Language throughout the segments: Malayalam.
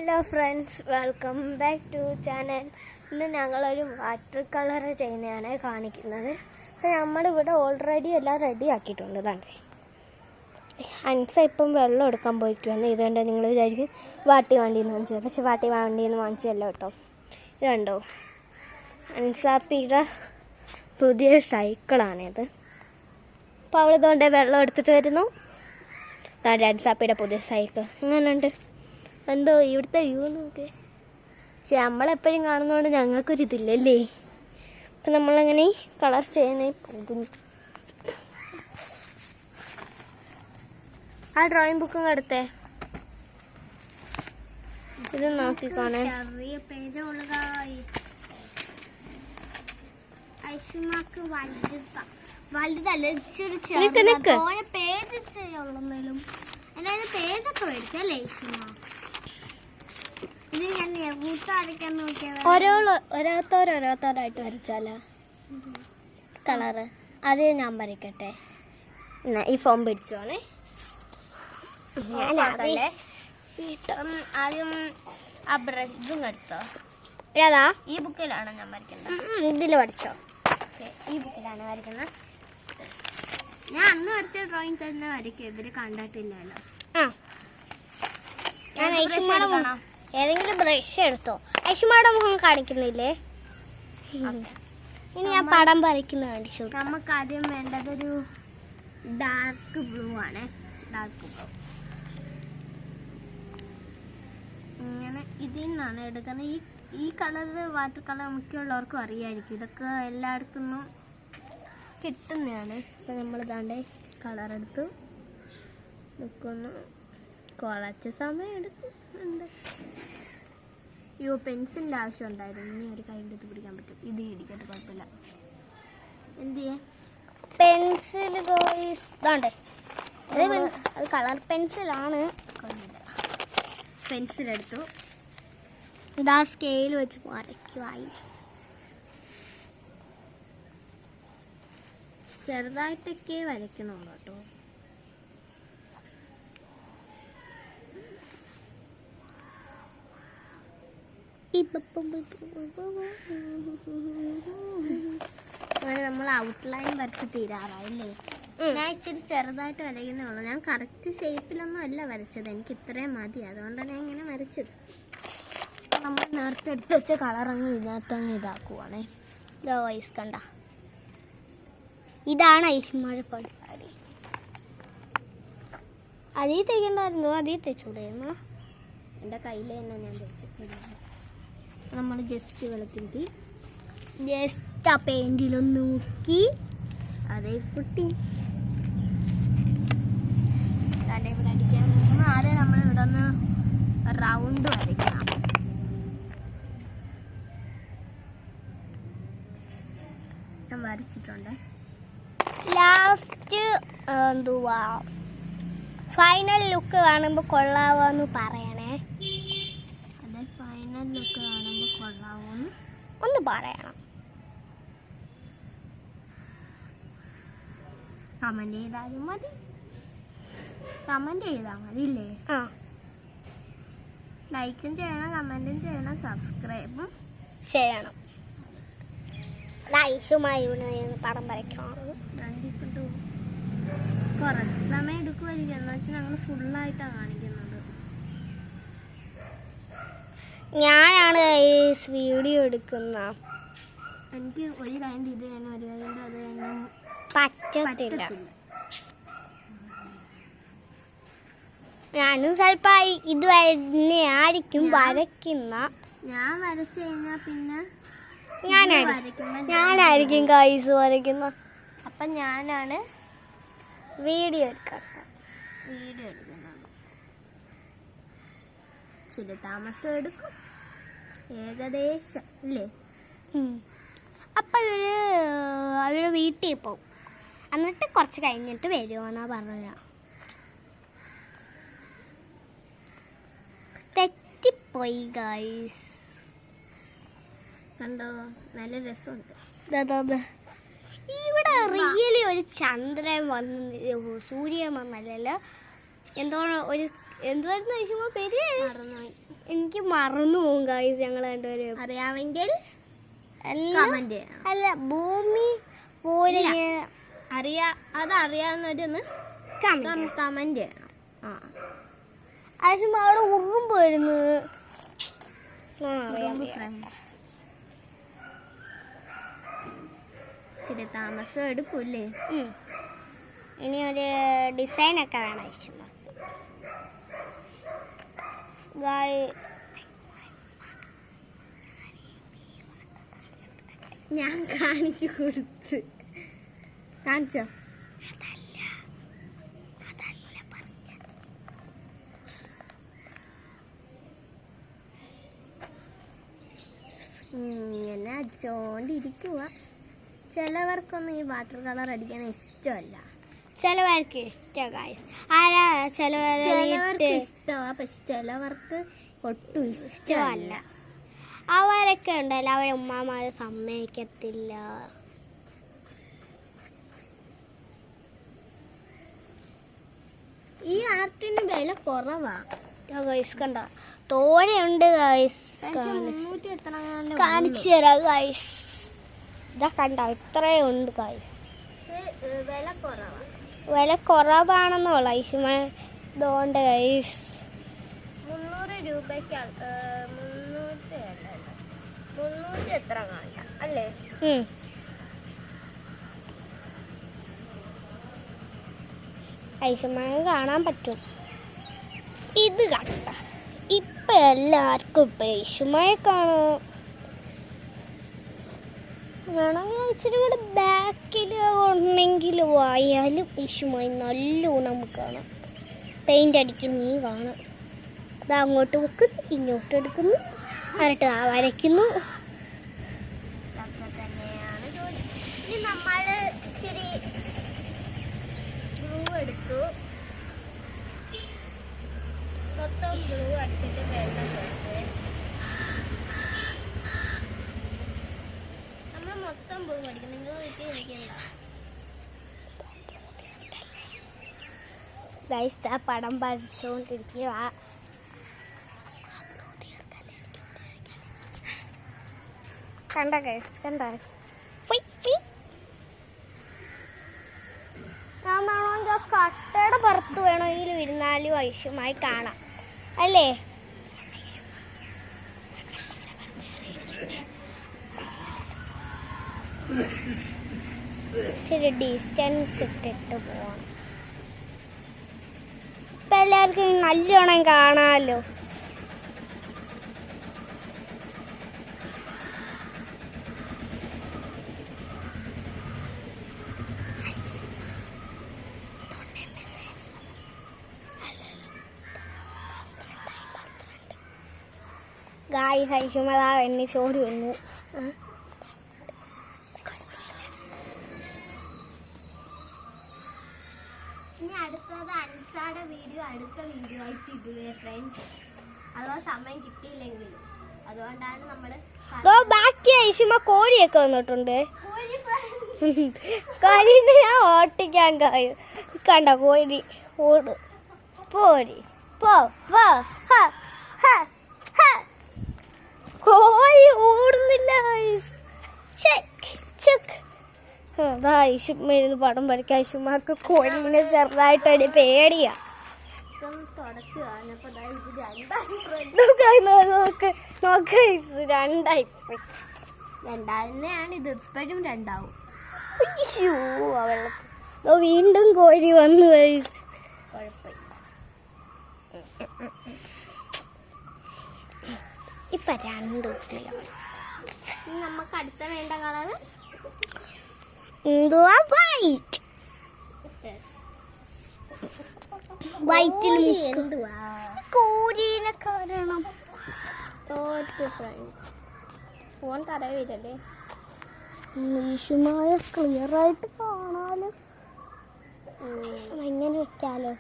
Hello friends, welcome back to channel. ഇന്ന് ഞങ്ങളൊരു വാട്ടർ കളർ ചെയ്യുന്നതാണ് കാണിക്കുന്നത്. അപ്പോൾ നമ്മളിവിടെ ഓൾറെഡി എല്ലാം റെഡി ആക്കിയിട്ടുണ്ട്. തന്നെ അൻസ ഇപ്പം വെള്ളം എടുക്കാൻ പോയിക്കുവന്ന്. ഇതുകൊണ്ട് നിങ്ങൾ വിചാരിക്കും വാട്ടി വണ്ടിയെന്ന് വാങ്ങിച്ചത്, പക്ഷെ വാട്ടി വണ്ടിയെന്ന് വാങ്ങിച്ചല്ലോ കേട്ടോ. ഇതുണ്ടോ അൻസാപ്പിയുടെ പുതിയ സൈക്കിളാണിത്. അപ്പോൾ അവളിതുകൊണ്ട് വെള്ളം എടുത്തിട്ട് വരുന്നു. അൻസാപ്പിയുടെ പുതിയ സൈക്കിൾ എങ്ങനെയുണ്ട്? എന്തോ ഇവിടുത്തെ വ്യൂ നോക്കേ. പക്ഷെ നമ്മളെപ്പോഴും കാണുന്നതുകൊണ്ട് ഞങ്ങൾക്കൊരിതില്ലല്ലേ. അപ്പം നമ്മളങ്ങനെ കളർ ചെയ്യാനേ പോകുന്നു. ആ ഡ്രോയിങ് ബുക്കും എടുത്തേ. ഇത് നോക്കിക്കോണേ. വലുതല്ല, ഇച്ചിരി പേജ് ചെയ്യുള്ളൂ. എന്നാലും പേജൊക്കെ മേടിച്ചല്ലേ ഇത് ഞാൻ വരയ്ക്കാൻ നോക്കിയാൽ ഓരോരുത്തരായിട്ട് വരച്ചാലോ കളറ്? അത് ഞാൻ വരയ്ക്കട്ടെ. എന്നാ ഈ ഫോം പിടിച്ചോണേ. ആദ്യം ആ ബ്രഷ് ഇതും എടുത്തോ. ഏതാ? ഈ ബുക്കിലാണ് ഞാൻ വരയ്ക്കുന്നത്. ഇതിൽ പഠിച്ചോ? ഈ ബുക്കിലാണ് വരയ്ക്കുന്നത്. ഞാൻ അന്ന് വരച്ച ഡ്രോയിങ് തന്നെ വരയ്ക്കും. ഇവര് കണ്ടിട്ടില്ലല്ലോ. ഏതെങ്കിലും ബ്രഷ് എടുത്തോ. ഐഷുമാടെ മുഖം കാണിക്കുന്നില്ലേ? ഇനി ഞാൻ പടം വരയ്ക്കുന്ന കാണിച്ചു. നമുക്ക് ആദ്യം വേണ്ടതൊരു ഡാർക്ക് ബ്ലൂ ആണ്. ഡാർക്ക് ബ്ലൂ ഇങ്ങനെ ഇതിൽ നിന്നാണ് എടുക്കുന്നത്. ഈ കളറ് വാട്ടർ കളർ മിക്കുള്ളവർക്കും അറിയായിരിക്കും. ഇതൊക്കെ എല്ലായിടത്തും കിട്ടുന്നതാണ്. ഇപ്പം നമ്മൾ ഇതാണ്ട് കളറെടുത്തു നിൽക്കുന്നു. കുറച്ച് സമയം എടുക്കുന്നുണ്ട്. പെൻസിലിൻ്റെ ആവശ്യം ഉണ്ടായിരുന്നു. ഇനി ഒരു കയ്യിൽ ഇത് പിടിക്കാൻ പറ്റും. ഇത് ഇടിക്കട്ടെ, കുഴപ്പമില്ല. എന്ത് ചെയ്യാം? പെൻസിൽ ഇതാണ്ടേ, അത് കളർ പെൻസിലാണ്. പെൻസിലെടുത്തു. ഇതാ സ്കെയിൽ വെച്ച് വരയ്ക്കുവായി. ചെറുതായിട്ടൊക്കെ വരയ്ക്കണുള്ളൂ കേട്ടോ. അങ്ങനെ നമ്മൾ ഔട്ട്ലൈൻ വരച്ച് തീരാറായില്ലേ? ഞാൻ ഇച്ചിരി ചെറുതായിട്ട് വരയ്ക്കുന്നേ ഉള്ളൂ. ഞാൻ കറക്റ്റ് ഷേപ്പിലൊന്നും അല്ല വരച്ചത്. എനിക്ക് ഇത്രയും മതി. അതുകൊണ്ടാണ് ഞാൻ ഇങ്ങനെ വരച്ചത്. നമ്മൾ നേരത്തെ എടുത്ത് വെച്ച കളറങ്ങ് ഇതിനകത്തങ്ങ് ഇതാക്കുവാണേ. ഇതോ വയസ്സ് കണ്ട, ഇതാണ് ഐഷ്മഴ പരിപാടി. അതീ തേക്കണ്ടായിരുന്നു, അതീ തേച്ചൂടായിരുന്നു. എൻ്റെ കയ്യിൽ തന്നെ ഞാൻ തേച്ചിട്ടില്ല. നമ്മൾ ജസ്റ്റ് വെളുത്തിട്ട് ജസ്റ്റ് ആ പെയിൻറ്റിലൊന്ന് നോക്കി അതേ കുട്ടി ഇവിടെ അടിക്കാൻ പോകുന്നു. ആദ്യം നമ്മൾ ഇവിടെ ഒന്ന് റൗണ്ട് വരയ്ക്കണം. ഞാൻ വരച്ചിട്ടുണ്ട്. ലാസ്റ്റ് എന്തുവാ ഫൈനൽ ലുക്ക് കാണുമ്പോൾ കൊള്ളാവോന്ന് പറയണേ. അതെ, ഫൈനൽ ലുക്ക് കാണുമ്പോൾ കൊള്ളാവോന്ന് ഒന്ന് പറയണം. കമന്റ് ചെയ്താലും മതി. കമന്റ് ചെയ്താൽ മതി ഇല്ലേ? ലൈക്കും ചെയ്യണം, കമന്റും ചെയ്യണം, സബ്സ്ക്രൈബും ചെയ്യണം. ഐഷുമായി പടം വരയ്ക്കണം. കുറച്ച് സമയം എടുക്കുമായിരിക്കും. എന്ന് വെച്ചാൽ ഞങ്ങൾ ഫുള്ളായിട്ടാണ് കാണിക്കുന്നത്. ഞാനാണ് വീഡിയോ എടുക്കുന്ന. എനിക്ക് ഒരു കൈണ്ട് ഇത് ചെയ്യണം, ഒരു കൈണ്ട് അത് ചെയ്യണം. പറ്റത്തില്ല. ഞാനും ചിലപ്പോൾ ഇത് തന്നെയായിരിക്കും വരയ്ക്കുന്ന. ഞാൻ വരച്ചു കഴിഞ്ഞാൽ പിന്നെ ഞാനായിരിക്കും ഗൈസ് വരയ്ക്കുന്ന. അപ്പം ഞാനാണ് വീഡിയോ എടുക്കുന്നത്. ഇച്ചിരി താമസം എടുക്കും ഏകദേശം ഇല്ലേ? അപ്പം അവര് വീട്ടിൽ പോകും. എന്നിട്ട് കുറച്ച് കഴിഞ്ഞിട്ട് വരുമെന്നാ പറഞ്ഞ. തെറ്റിപ്പോയി ഗൈസ്. കണ്ടോ, നല്ല രസമുണ്ട്. ഇവിടെ റിയലി ഒരു ചന്ദ്രൻ വന്ന് സൂര്യൻ വന്നല്ലോ. എന്തോ ഒരു എന്തായിരുന്നു ഐഷുമ പേര്? മറന്നുപോയി. എനിക്ക് മറന്നു പോകും ഗൈസ്. ഞങ്ങൾ രണ്ടുപേരും അറിയാമെങ്കിൽ അല്ല കമന്റ് ചെയ്യണം. അല്ല ഭൂമി പോലെ അതറിയാവുന്നവരൊന്ന് കമന്റ് ചെയ്യണം. ഐഷുമ അവിടെ ഉറുമ്പ് പോയിരുന്നു. ഇച്ചിരി താമസം എടുക്കൂല്ലേ? ഇനി ഒരു ഡിസൈൻ ഒക്കെ വേണം ഐഷുമ. ഞാൻ കാണിച്ചു കൊടുത്ത്. കാണിച്ചോ? ഇങ്ങനെ അടിച്ചോണ്ടിരിക്കുക. ചിലവർക്കൊന്നും ഈ വാട്ടർ കളർ അടിക്കാൻ ഇഷ്ടമല്ല. ചിലവർക്ക് ഇഷ്ടമാണ്. ചിലവർക്ക് ഇഷ്ടമാണ്, പക്ഷെ ചിലവർക്ക് ഒട്ടും ഇഷ്ടമല്ല. അവരൊക്കെ ഉണ്ടല്ലോ, അവരെ ഉമ്മമാര് സമ്മതിക്കത്തില്ല. ഈ ആർട്ടിന് വില കുറവാ ഗൈസ്. കണ്ട തോനെയുണ്ട് ഗൈസ്. 300 എത്ര കാണിച്ചു തരാം ഗൈസ്. ഇതാ കണ്ട ഇത്രയും ഉണ്ട് ഗൈസ്. വില കുറവാ. വില കുറവാണെന്നുള്ള ഐഷുമ ഇതുകൊണ്ട് ഗൈസ്. 300 രൂപയ്ക്ക് 300 എത്ര കാണണ്ട അല്ലേ? ഐഷുമായി കാണാൻ പറ്റും. ഇത് കണ്ട ഇപ്പൊ എല്ലാവർക്കും ഇപ്പൊ ഐഷുമായി കാണാം. വേണമെങ്കിൽ ഇച്ചിരി കൂടെ ബാക്കിൽ ഉണ്ടെങ്കിൽ വായാലും ഐഷുമായി നല്ലോണം നമുക്ക് കാണാം. പെയിന്റ് അടിക്കുന്നു കാണാം. അത് അങ്ങോട്ട് വെക്കുന്നു, ഇങ്ങോട്ട് എടുക്കുന്നു, എന്നിട്ട് ആ വരയ്ക്കുന്നു. തന്നെയാണ് ജോലി. ഇനി നമ്മൾ ഇച്ചിരി ഗ്ലൂ എടുത്തു. മൊത്തം ഗ്ലൂ അടിച്ചിട്ട് വെള്ളം ചേർത്ത് നമ്മൾ മൊത്തം ഗ്ലൂ അടിക്കും. നിങ്ങൾ വീട്ടിൽ ഇരിക്കണ്ട. ഗൈസ് ആ പടം പഠിച്ചുകൊണ്ടിരിക്കുക. കണ്ട ഗൈസ് കണ്ട. കട്ടയുടെ പുറത്ത് വേണമെങ്കിൽ ഇരുന്നാലും ഐഷുമായി കാണാം അല്ലേ? ഇച്ചിരി ഡിസ്റ്റൻസ് ഇട്ടിട്ട് പോവാം. ഇപ്പൊ എല്ലാവർക്കും നല്ലോണം കാണാമല്ലോ. ഗായ്സ് ഐഷുമതാ എണ്ണി ചോറ് വന്നു. ഇനി അടുത്തത് അൻസാടെ വീഡിയോ അടുത്ത വീഡിയോ ആയിട്ട് ഇടുക ഫ്രണ്ട്സ്. അഥവാ സമയം കിട്ടിയില്ലെങ്കിലും. അതുകൊണ്ടാണ് നമ്മള് ബാക്കി ഐഷുമ കോഴിയൊക്കെ വന്നിട്ടുണ്ട്. കോഴിനെ ഞാൻ ഓട്ടിക്കാൻ കഴിയും. കണ്ട കോഴി ഓട് പോരി പോ പോ. കോഴി ഓടുന്നില്ല. ഐഷുമ്മ പടം വരയ്ക്കാൻ ഐഷുമ്മക്ക് കോഴിനെ ചെറുതായിട്ടൊരു പേടിയാ. തുടച്ചു കളഞ്ഞപ്പോ രണ്ടായിരുന്നെയാണ്. ഇത് ഇപ്പോഴും രണ്ടാവും. വീണ്ടും കോഴി വന്നു കഴിച്ചു. ഇപ്പൊ രണ്ട് നമുക്ക് അടുത്ത വേണ്ട കളറ് എന്തുവാ? വൈറ്റ്. വൈറ്റിൽ എന്തുവാ? കോഴീനെ കാണണം. തോറ്റു ഫ്രണ്ട്സ്. ഫോൺ തറവില്ലല്ലേ? ഈശുമായ ക്ലിയർ ആയിട്ട് കാണാലോ. എങ്ങനെ വെക്കാലോ?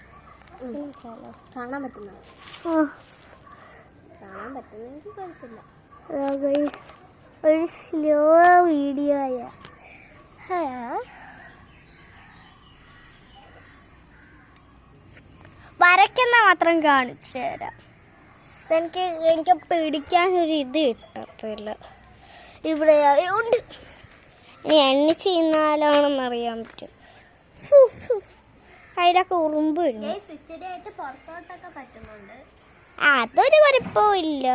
കാണാൻ പറ്റുന്ന കാണാൻ പറ്റുന്നെങ്കിൽ കുഴപ്പമില്ല. ഒരു സ്ലോ വീഡിയോ ആയ വരയ്ക്കുന്ന മാത്രം കാണിച്ചു തരാം. എനിക്ക് പിടിക്കാനൊരു ഇത് കിട്ടത്തില്ല ഇവിടെ ആയതുകൊണ്ട്. ഇനി എണ്ണി ചെയ്യുന്നാലാണെന്ന് അറിയാൻ പറ്റും. അതിലൊക്കെ ഉറുമ്പ് വരുന്നു. ഇച്ചിരിയായിട്ട് പുറത്തോട്ടൊക്കെ പറ്റുന്നുണ്ട്. അതൊരു കുഴപ്പമില്ല.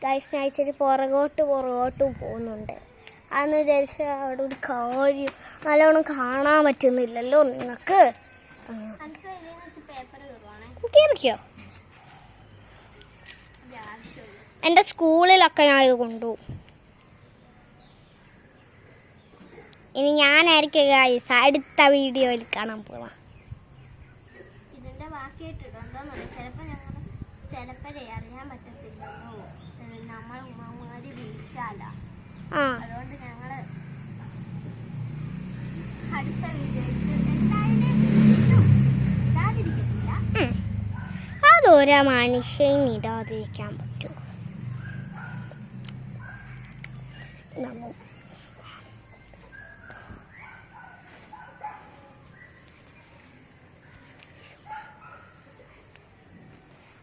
ഗൈസ് ഞാൻ ഇച്ചിരി പുറകോട്ട് പോകുന്നുണ്ട്. അന്ന് വിചാരിച്ച അവിടെ ഒരു കാര്യം നല്ലോണം കാണാൻ പറ്റുന്നില്ലല്ലോ നിങ്ങൾക്ക്. കയറിക്കോ. എൻ്റെ സ്കൂളിലൊക്കെ ഞാൻ ഇത് കൊണ്ടുപോകും. ഇനി ഞാനായിരിക്കും ഗൈസ് അടുത്ത വീഡിയോയിൽ കാണാൻ പോവാം. ഇതിന്റെ ബാക്കിയായിട്ടിടും. എന്താന്ന് ചിലപ്പോ അറിയാൻ പറ്റത്തില്ലല്ലോ നമ്മൾ ഉമ്മമാര് വീഴ്ചാല. അതുകൊണ്ട് ഞങ്ങള് അടുത്ത വീഡിയോയിൽ ഇടാതിരിക്കത്തില്ല. അതൊരു മനുഷ്യൻ ഇടാതിരിക്കാൻ പറ്റുമോ?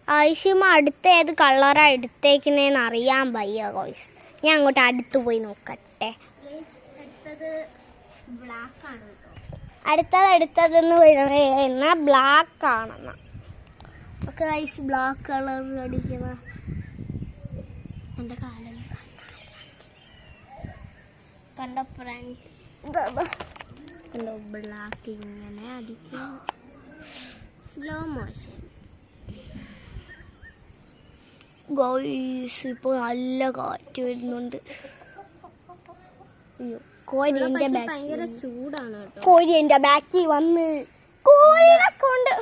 ആയിഷുമ അടുത്ത ഏത് കളറാ എടുത്തേക്കുന്നതെന്ന് അറിയാൻ വയ്യ ഗോയ്സ്. ഞാൻ അങ്ങോട്ട് അടുത്ത് പോയി നോക്കട്ടെ. അടുത്തതെന്ന് പറയുന്ന ബ്ലാക്ക് ആണെന്ന. ഒക്കെ ഗൈസ് ബ്ലാക്ക് കളർ അടിക്കുന്ന എൻ്റെ കാലം കണ്ടോ ഫ്രണ്ട്സ്. കണ്ടോ ബ്ലാക്ക് ഇങ്ങനെ അടിക്കുന്നു. Slow motion guys. ഇപ്പോൾ നല്ല കാറ്റ് വരുന്നുണ്ട്. അയ്യോ ഭയങ്കര ചൂടാണ് കേട്ടോ. കോഴി എൻ്റെ ബാക്കിൽ വന്ന് കോഴിനൊക്കെ ഉണ്ട്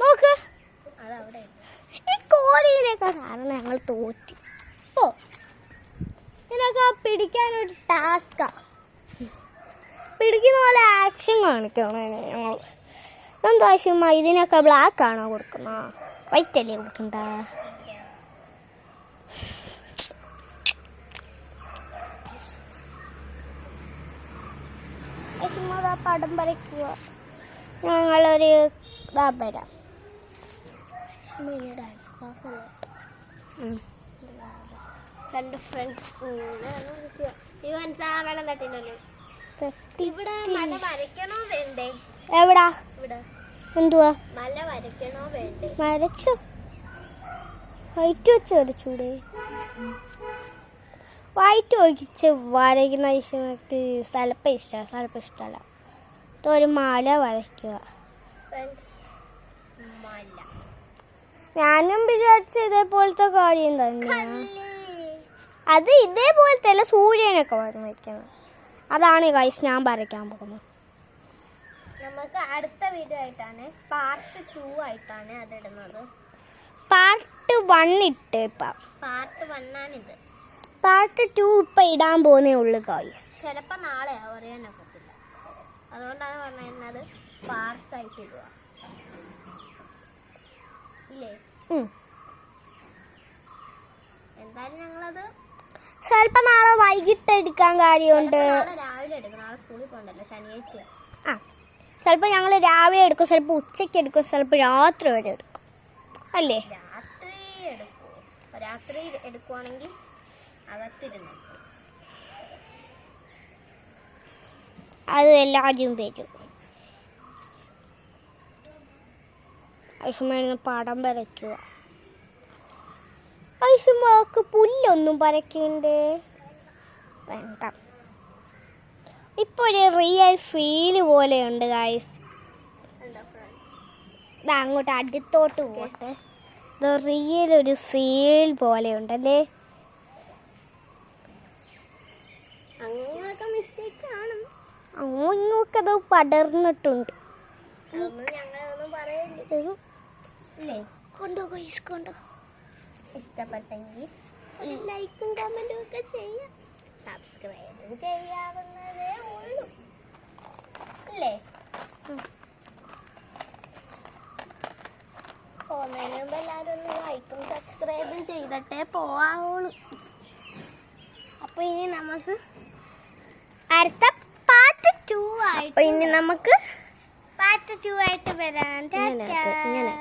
നോക്ക്. ഈ കോഴീനൊക്കെ കാരണം ഞങ്ങൾ തോറ്റി. ഇതിനൊക്കെ പിടിക്കാനൊരു ടാസ്കാ. പിടിക്കുന്ന പോലെ ആക്ഷൻ കാണിക്കണം ഞങ്ങൾ. എന്താ ആവശ്യം? ഇതിനൊക്കെ ബ്ലാക്ക് ആണോ കൊടുക്കുന്ന? വൈറ്റ് അല്ലേ കൊടുക്കണ്ട? പടം വരയ്ക്കുക. ഞങ്ങളൊരു ഇതാ വരാം. രണ്ട് ഫ്രണ്ട്സ് വെള്ളം തട്ടിണ്ടല്ലോ. ഇവിടെ മല വരയ്ക്കണോ വേണ്ടേ? എവിടാ? ഇവിടെ എന്തുവാ? മല വരയ്ക്കണോ വേണ്ടേ? വരച്ചു. വൈറ്റ് വെച്ച് വരച്ചൂടെ? വൈറ്റ് ഒഴിച്ച് വരയ്ക്കുന്ന എനിക്ക് ചിലപ്പോൾ ഇഷ്ടമല്ല. ഒരു മല വരയ്ക്കുക. ഞാനും വിചാരിച്ച ഇതേപോലത്തെ കാര്യം തന്നെയാണ്. അത് ഇതേപോലത്തെ അല്ല, സൂര്യനൊക്കെ വരയ്ക്കണം. അതാണ് ഗൈസ് ഞാൻ വരയ്ക്കാൻ പോകുന്നത്. നമുക്ക് അടുത്ത വീഡിയോ ആയിട്ടാണ് പാർട്ട് 2 ആയിട്ടാണ് അതിടുന്നത്. പാർട്ട് 1 ഇട്ട് ഇപ്പം പാർട്ട് 1 ആണിത്. പാർട്ട് 2 ഇപ്പം ഇടാൻ പോകുന്നേ ഉള്ളു ഗൈസ്. ചിലപ്പോൾ നാളെ അറിയാനൊക്കത്തില്ല. അതുകൊണ്ടാണ് പറഞ്ഞത് പാർട്ടായിട്ട് ഇടുക. ഇല്ലേ? എന്തായാലും ഞങ്ങളത് ചിലപ്പോൾ നാളെ വൈകിട്ട് എടുക്കാൻ കാര്യമുണ്ട്. രാവിലെ എടുക്കും. നാളെ സ്കൂളിൽ പോകണ്ടല്ലോ, ശനിയാഴ്ച. ചിലപ്പോൾ ഞങ്ങൾ രാവിലെ എടുക്കും, ചിലപ്പോൾ ഉച്ചയ്ക്ക് എടുക്കും, ചിലപ്പോൾ രാത്രി വരെ എടുക്കും. അല്ലേ? രാത്രി എടുക്കുവാണെങ്കിൽ അകത്തിരുന്നു അത് എല്ലാവരും വരും. ഐസുമായിരുന്നു പടം വരയ്ക്കുക. ഐസുമാക്ക് പുല്ലൊന്നും വരയ്ക്കണ്ടേ? വേണ്ട. ഇപ്പോൾ ഒരു റിയൽ ഫീല് പോലെയുണ്ട് ഗൈസ്. ഇത് അങ്ങോട്ട് അടുത്തോട്ട് പോട്ടെ. ഇത് റിയൽ ഒരു ഫീൽ പോലെയുണ്ടല്ലേ? അങ്ങനെയൊക്കെ മിസ്റ്റേക്ക് ആണ്. അങ്ങോട്ടത് പടർന്നിട്ടുണ്ട്. ഞങ്ങളൊന്നും പറയില്ലേ. കൊണ്ടോ ഗൈസ്, കൊണ്ടോ. ഇഷ്ടപ്പെട്ടെങ്കിൽ ലൈക്കും കമന്റും ഒക്കെ ചെയ്യാം. സബ്സ്ക്രൈബും ചെയ്യാവുന്നതേ ഉള്ളൂ അല്ലേ? പോകുന്നതിന് മുമ്പ് എല്ലാവരും ഒന്ന് ലൈക്കും സബ്സ്ക്രൈബും ചെയ്തിട്ടേ പോവാവുള്ളൂ. അപ്പോൾ ഇനി നമുക്ക് അടുത്ത പാർട്ട് 2 ആയിട്ട് അപ്പൊ ഇനി നമുക്ക് പാർട്ട് 2 ആയിട്ട് വരാം. ഇങ്ങനെ ടാറ്റാ. ഇങ്ങനെ